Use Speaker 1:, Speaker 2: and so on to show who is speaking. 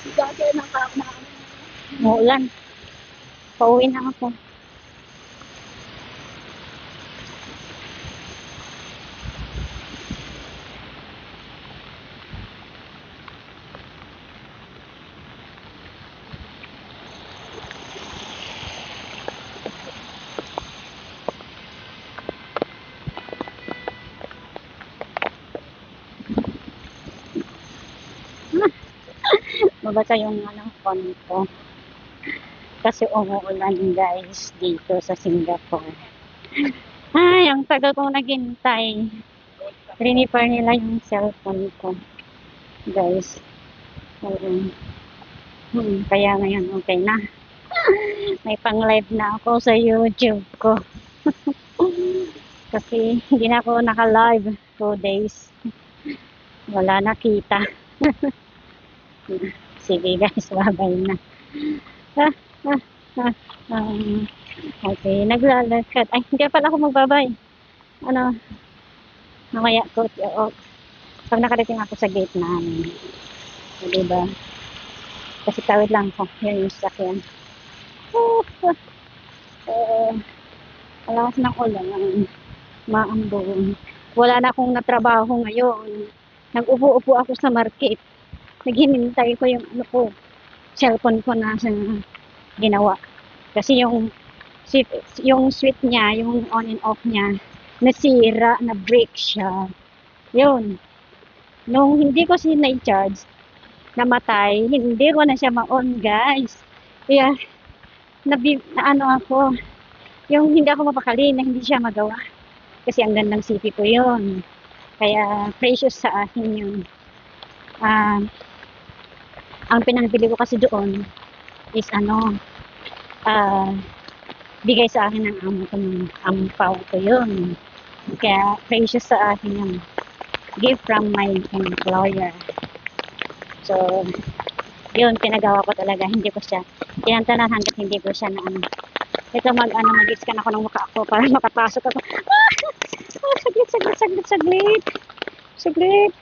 Speaker 1: Dati na.
Speaker 2: Muulan. Pauwi na ako. Mabasa yung phone ko. Kasi umuulan guys dito sa Singapore. Ay, ang tagal kong naghintay. Rinipair nila yung cellphone ko. Guys. Kaya ngayon okay na. May pang live na ako sa YouTube ko. Kasi hindi na ako naka-live 2 days. Wala nakita. Sige guys, babay na. Ah, ah, ah, okay, naglalakad. Ay, hindi pala ako magbabay. Ano, mamaya ko. Pag nakarating ako sa gate namin. O, diba? Kasi tawid lang ko. Yan yung sakyan. Alas ng ulan. Maambon. Wala na akong natrabaho ngayon. Nag-upo-upo ako sa market. Naghinintay ko yung cellphone ko na sa ginawa. Kasi yung switch niya, yung on and off niya, nasira, na-break siya. Yun. Nung hindi ko na-charge, namatay, hindi ko na siya ma-on, guys. Kaya, na ako, yung hindi ako mapakali na hindi siya magawa. Kasi ang gandang city ko yun. Kaya, precious sa akin yun. Ang pinangbili ko kasi doon is bigay sa akin ng amo ko ng ampaw ko yun. Kaya precious sa akin yung gift from my employer. So, yun, pinagawa ko talaga. Hindi ko siya, tinantanahan hanggat hindi ko siya na ito mag-scan ako ng mukha ko para makapasok ako. Saglit.